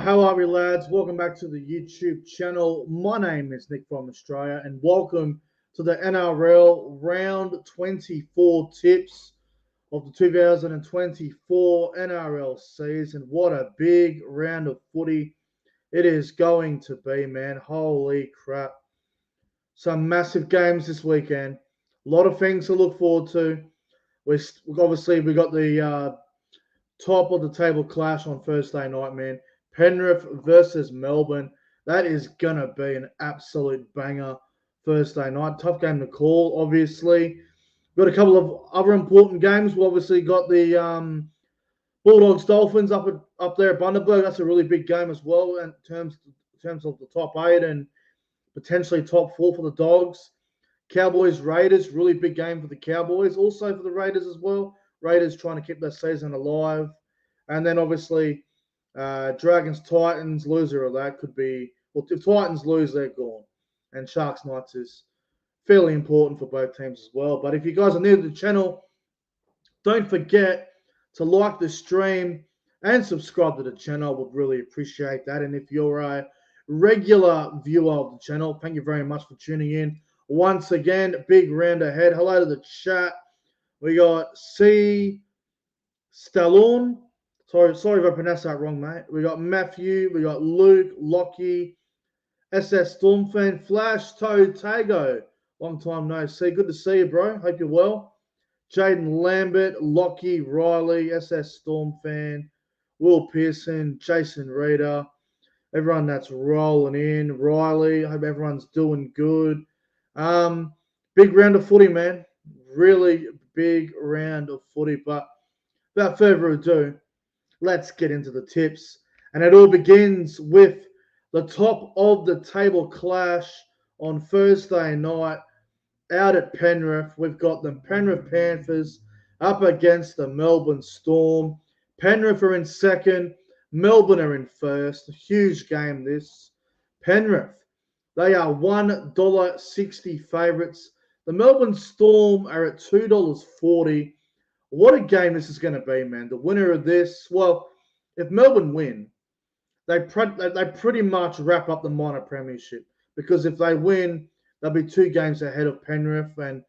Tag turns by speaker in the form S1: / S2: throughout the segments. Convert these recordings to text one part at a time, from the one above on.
S1: How are we, lads? Welcome back to the YouTube channel. My name is Nick from Australia, and welcome to the NRL Round 24 tips of the 2024 NRL season. What a big round of footy it is going to be, man. Holy crap. Some massive games this weekend. A lot of things to look forward to. We got the top of the table clash on Thursday night, man. Penrith versus Melbourne. That is going to be an absolute banger Thursday night. Tough game to call, obviously. We've got a couple of other important games. We obviously got the Bulldogs Dolphins up there at Bundaberg. That's a really big game as well in terms of the top 8 and potentially top 4 for the Dogs. Cowboys Raiders, really big game for the Cowboys. Also for the Raiders as well. Raiders trying to keep their season alive. And then obviously Dragons Titans, loser of that could be, well, if Titans lose, they're gone. And Sharks Knights is fairly important for both teams as well. But if you guys are new to the channel, don't forget to like the stream and subscribe to the channel. I would really appreciate that. And if you're a regular viewer of the channel, thank you very much for tuning in. Once again, big round ahead. Hello to the chat. We got C. Stallone. Sorry if I pronounced that wrong, mate. We got Matthew. We got Luke, Lockie, SS Stormfan, Flash, Toad, Tago. Long time no see. Good to see you, bro. Hope you're well. Jaden Lambert, Lockie, Riley, SS Stormfan, Will Pearson, Jason Reader. Everyone that's rolling in. Riley, I hope everyone's doing good. Big round of footy, man. Really big round of footy. But without further ado, let's get into the tips. And it all begins with the top of the table clash on Thursday night out at Penrith. We've got the Penrith Panthers up against the Melbourne Storm. Penrith are in second. Melbourne are in first. A huge game this. Penrith, they are $1.60 favourites. The Melbourne Storm are at $2.40. What a game this is going to be, man. The winner of this, well, if Melbourne win, they pretty much wrap up the minor premiership. Because if they win, they'll be 2 games ahead of Penrith. And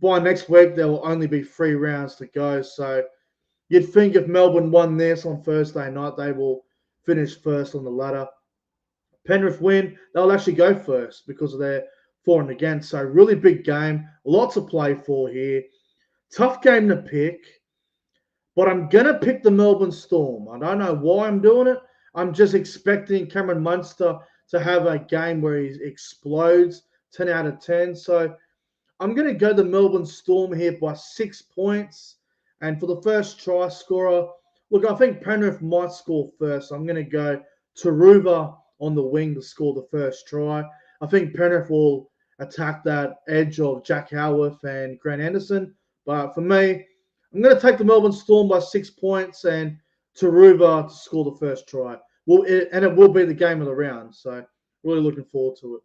S1: by next week, there will only be 3 rounds to go. So you'd think if Melbourne won this on Thursday night, they will finish first on the ladder. Penrith win, they'll actually go first because of their for and against. So really big game. Lots to play for here. Tough game to pick. But I'm going to pick the Melbourne Storm. I don't know why I'm doing it. I'm just expecting Cameron Munster to have a game where he explodes, 10 out of 10. So I'm going to go the Melbourne Storm here by 6 points. And for the first try scorer, look, I think Penrith might score first. So I'm going to go Taruva on the wing to score the first try. I think Penrith will attack that edge of Jack Howarth and Grant Anderson. But for me, I'm going to take the Melbourne Storm by 6 points and Taruva to score the first try. And it will be the game of the round. So really looking forward to it.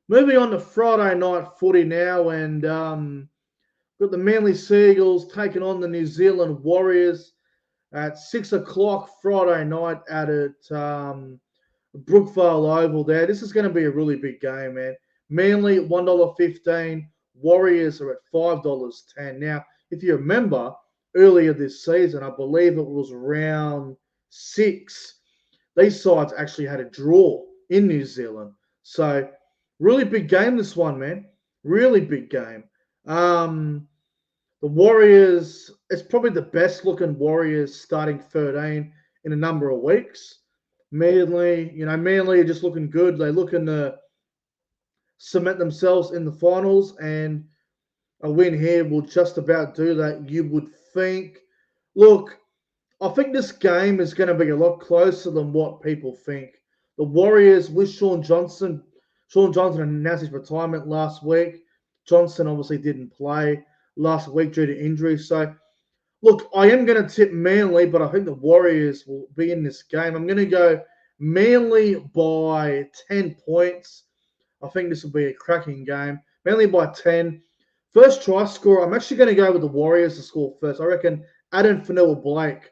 S1: Moving on to Friday night footy now. And got the Manly Seagulls taking on the New Zealand Warriors at 6 o'clock Friday night out at Brookvale Oval there. This is going to be a really big game, man. Manly $1.15. Warriors are at $5.10. Now, if you remember, earlier this season, I believe it was round 6, these sides actually had a draw in New Zealand. So, really big game this one, man. Really big game. The Warriors, it's probably the best looking Warriors starting 13 in a number of weeks. Manly are just looking good. They're looking to cement themselves in the finals, and a win here will just about do that, you would think. Look, I think this game is going to be a lot closer than what people think. The Warriors with Sean Johnson announced his retirement last week. Johnson obviously didn't play last week due to injury. So, look, I am going to tip Manly, but I think the Warriors will be in this game. I'm going to go Manly by 10 points. I think this will be a cracking game. Manly by 10. First try scorer, I'm actually going to go with the Warriors to score first. I reckon Adam Fanua-Blake,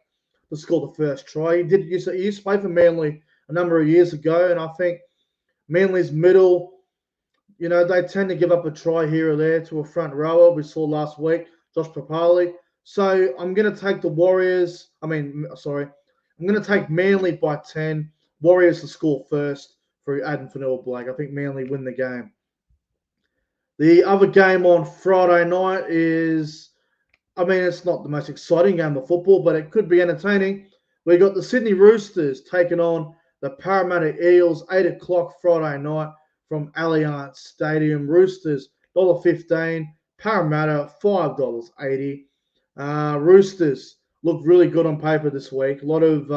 S1: to score the first try. He used to play for Manly a number of years ago, and I think Manly's middle, they tend to give up a try here or there to a front rower. We saw last week, Josh Papali. So I'm going to take the Warriors. I'm going to take Manly by 10. Warriors to score first for Adam Fanua-Blake. I think Manly win the game. The other game on Friday night is, it's not the most exciting game of football, but it could be entertaining. We got the Sydney Roosters taking on the Parramatta Eels, 8 o'clock Friday night from Allianz Stadium. Roosters, $1.15. Parramatta, $5.80. Roosters look really good on paper this week. A lot of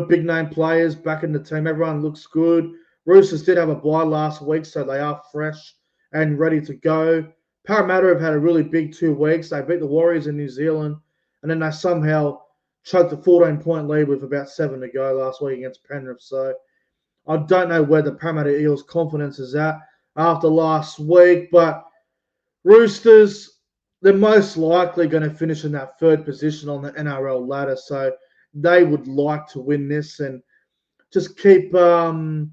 S1: big name players back in the team. Everyone looks good. Roosters did have a bye last week, so they are fresh and ready to go. Parramatta have had a really big 2 weeks. They beat the Warriors in New Zealand, and then they somehow choked a 14-point lead with about 7 to go last week against Penrith. So I don't know where the Parramatta Eels' confidence is at after last week, but Roosters, they're most likely going to finish in that 3rd position on the NRL ladder, so they would like to win this and just keep on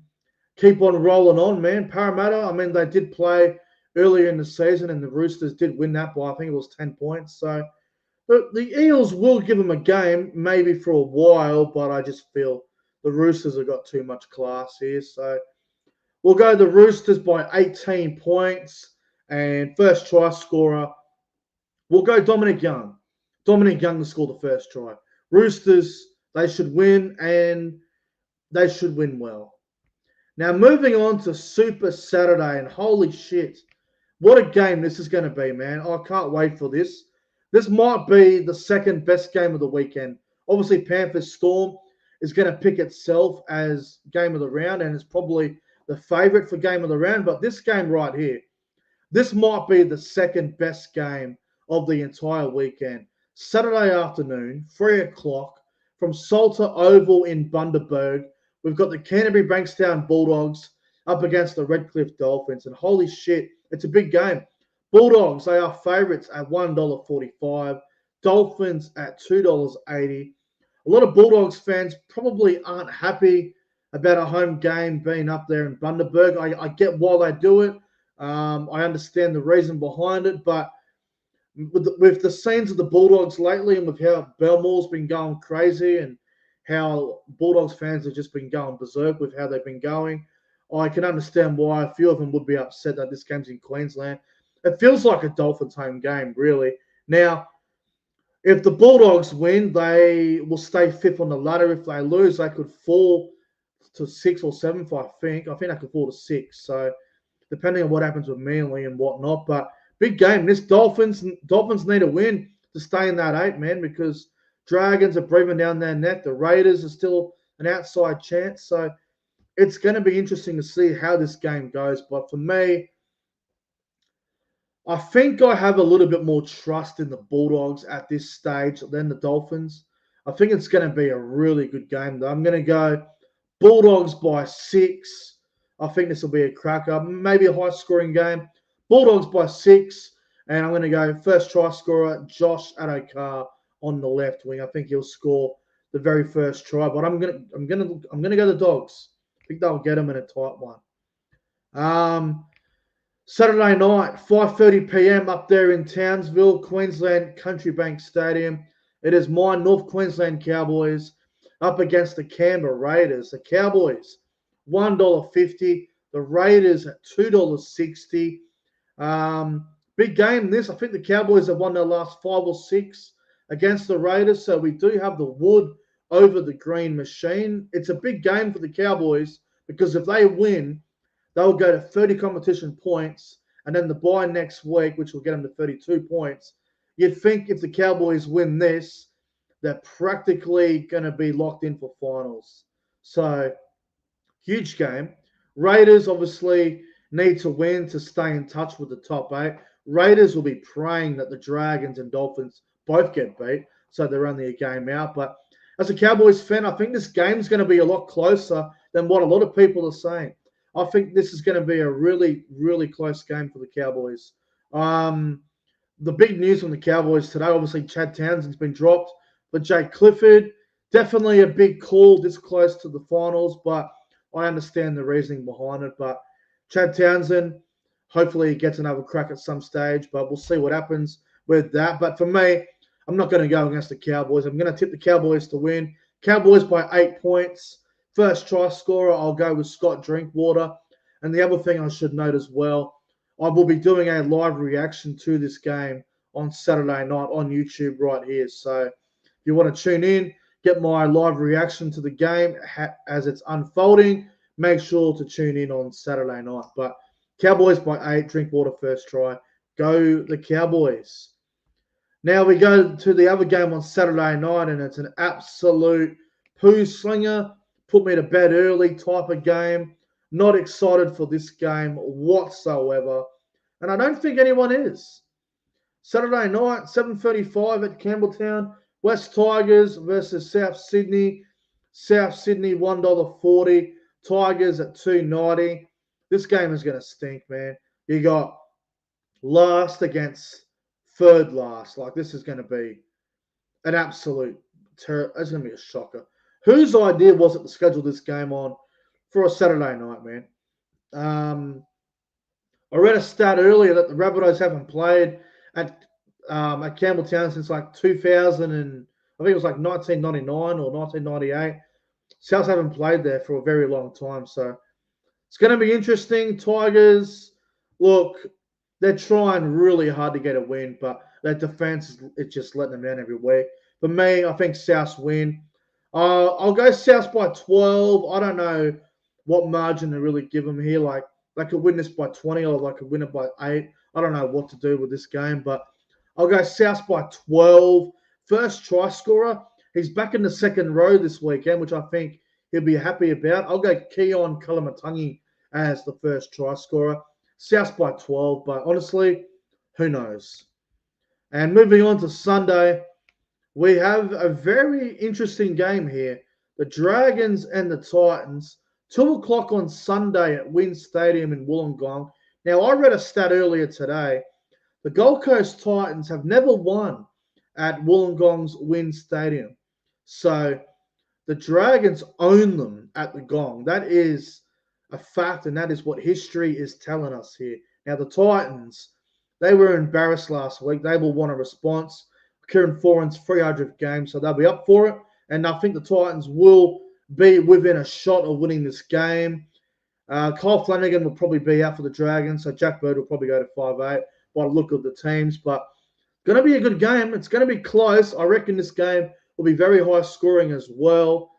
S1: rolling on, man. Parramatta, they did play earlier in the season, and the Roosters did win that by, I think it was 10 points. So the Eels will give them a game, maybe for a while, but I just feel the Roosters have got too much class here. So we'll go the Roosters by 18 points, and first try scorer, we'll go Dominic Young. Dominic Young to score the first try. Roosters, they should win, and they should win well. Now, moving on to Super Saturday, and holy shit, what a game this is going to be, man. I can't wait for this. This might be the 2nd best game of the weekend. Obviously, Panthers Storm is going to pick itself as game of the round, and it's probably the favourite for game of the round. But this game right here, this might be the 2nd best game of the entire weekend. Saturday afternoon, 3 o'clock, from Salter Oval in Bundaberg. We've got the Canterbury Bankstown Bulldogs up against the Redcliffe Dolphins. And holy shit, it's a big game. Bulldogs, they are favourites at $1.45. Dolphins at $2.80. A lot of Bulldogs fans probably aren't happy about a home game being up there in Bundaberg. I get why they do it. I understand the reason behind it, but with the scenes of the Bulldogs lately, and with how Belmore's been going crazy and how Bulldogs fans have just been going berserk with how they've been going, I can understand why a few of them would be upset that this game's in Queensland. It feels like a Dolphins home game, really. Now, if the Bulldogs win, they will stay 5th on the ladder. If they lose, they could fall to 6th or 7th, I think. I think they could fall to 6th. So, depending on what happens with Manly and whatnot. But big game. This Dolphins need a win to stay in that 8, man, because Dragons are breathing down their neck. The Raiders are still an outside chance. So it's going to be interesting to see how this game goes. But for me, I think I have a little bit more trust in the Bulldogs at this stage than the Dolphins. I think it's going to be a really good game, though. I'm going to go Bulldogs by 6. I think this will be a cracker, maybe a high-scoring game. Bulldogs by 6, and I'm going to go first try scorer Josh Adokar on the left wing. I think he'll score the very first try, but I'm gonna go the Dogs. I think they'll get them in a tight one. Saturday night, 5:30 p.m. up there in Townsville, Queensland Country Bank Stadium. It is my North Queensland Cowboys up against the Canberra Raiders. The Cowboys, $1.50. The Raiders at $2.60. Big game this. I think the Cowboys have won their last 5 or 6 against the Raiders, so we do have the wood over the green machine. It's a big game for the Cowboys because if they win, they'll go to 30 competition points, and then the bye next week, which will get them to 32 points. You'd think if the Cowboys win this, they're practically going to be locked in for finals. So, huge game. Raiders obviously need to win to stay in touch with the top 8. Raiders will be praying that the Dragons and Dolphins both get beat, so they're only a game out. But as a Cowboys fan, I think this game's going to be a lot closer than what a lot of people are saying. I think this is going to be a really, really close game for the Cowboys. The big news from the Cowboys today, obviously Chad Townsend's been dropped But Jake Clifford, definitely a big call this close to the finals, but I understand the reasoning behind it. But Chad Townsend, hopefully he gets another crack at some stage, but we'll see what happens with that. But for me, I'm not going to go against the Cowboys. I'm going to tip the Cowboys to win. Cowboys by 8 points. First try scorer, I'll go with Scott Drinkwater. And the other thing I should note as well, I will be doing a live reaction to this game on Saturday night on YouTube right here. So if you want to tune in, get my live reaction to the game as it's unfolding, make sure to tune in on Saturday night. But Cowboys by 8, Drinkwater first try. Go the Cowboys. Now we go to the other game on Saturday night, and it's an absolute poo slinger, put me to bed early type of game. Not excited for this game whatsoever, and I don't think anyone is. Saturday night, 7:35 at Campbelltown, West Tigers versus South Sydney. South Sydney $1.40, Tigers at $2.90. This game is going to stink, man. You got last against third last. Like, this is going to be an absolute terror. It's going to be a shocker. Whose idea was it to schedule this game on for a Saturday night, man? I read a stat earlier that the Rabbitohs haven't played at Campbelltown since like 2000 and I think it was like 1999 or 1998. Souths haven't played there for a very long time, so it's going to be interesting. Tigers, look, they're trying really hard to get a win, but their defense is just letting them down every week. For me, I think Souths win. I'll go Souths by 12. I don't know what margin to really give them here. Like, they could win this by 20 or they could win it by 8. I don't know what to do with this game, but I'll go Souths by 12. First try scorer. He's back in the second row this weekend, which I think he'll be happy about. I'll go Keon Kalamatangi as the first try scorer. Souths by 12, but honestly, who knows? And moving on to Sunday, we have a very interesting game here. The Dragons and the Titans, 2 o'clock on Sunday at Wynn Stadium in Wollongong. Now, I read a stat earlier today. The Gold Coast Titans have never won at Wollongong's Wynn Stadium. So the Dragons own them at the Gong. That is a fact, and that is what history is telling us here. Now, the Titans, they were embarrassed last week. They will want a response. Kieran Foran's 300th game, so they'll be up for it. And I think the Titans will be within a shot of winning this game. Kyle Flanagan will probably be out for the Dragons, so Jack Bird will probably go to 5-8 by the look of the teams. But going to be a good game. It's going to be close. I reckon this game will be very high scoring as well.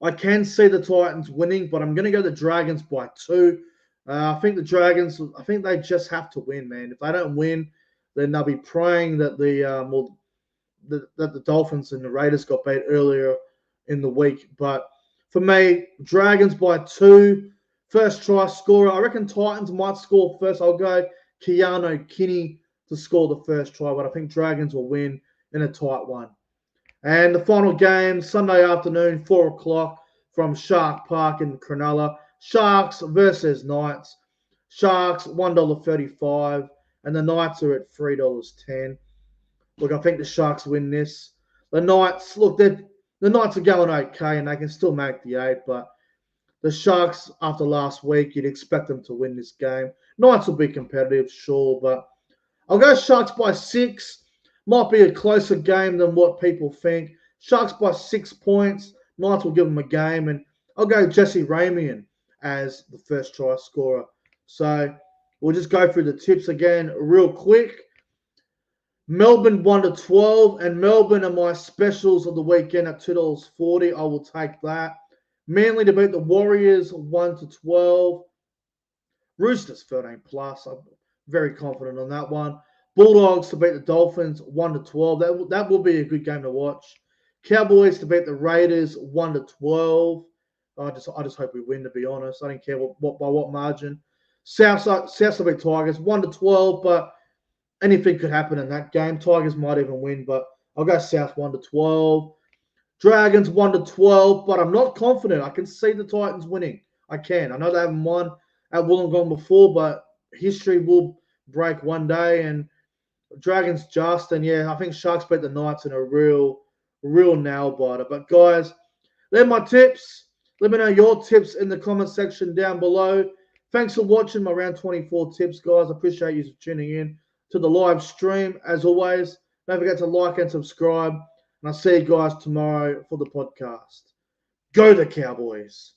S1: I can see the Titans winning, but I'm going to go the Dragons by 2. I think the Dragons, I think they just have to win, man. If they don't win, then they'll be praying that the Dolphins and the Raiders got beat earlier in the week. But for me, Dragons by 2. First try scorer. I reckon Titans might score first. I'll go Keanu Kinney to score the first try, but I think Dragons will win in a tight one. And the final game, Sunday afternoon, 4 o'clock from Shark Park in Cronulla. Sharks versus Knights. Sharks, $1.35, and the Knights are at $3.10. Look, I think the Sharks win this. The Knights, look, the Knights are going okay, and they can still make the 8, but the Sharks, after last week, you'd expect them to win this game. Knights will be competitive, sure, but I'll go Sharks by 6. Might be a closer game than what people think. Sharks by 6 points. Knights will give them a game, and I'll go Jesse Ramian as the first try scorer. So we'll just go through the tips again real quick. Melbourne 1-12, and Melbourne are my specials of the weekend at $2.40. I will take that. Manly to beat the Warriors 1-12. Roosters 13+. I'm very confident on that one. Bulldogs to beat the Dolphins 1-12. That will be a good game to watch. Cowboys to beat the Raiders 1-12. I just hope we win, to be honest. I don't care by what margin. South to beat Tigers 1-12, but anything could happen in that game. Tigers might even win, but I'll go South 1-12. Dragons 1-12, but I'm not confident. I can see the Titans winning. I can. I know they haven't won at Wollongong before, but history will break one day. And Dragons just, and yeah, I think Sharks beat the Knights in a real real nail biter. But guys, they're my tips. Let me know your tips in the comment section down below. Thanks for watching my round 24 tips, guys. I appreciate you tuning in to the live stream. As always, don't forget to like and subscribe. And I'll see you guys tomorrow for the podcast. Go the Cowboys.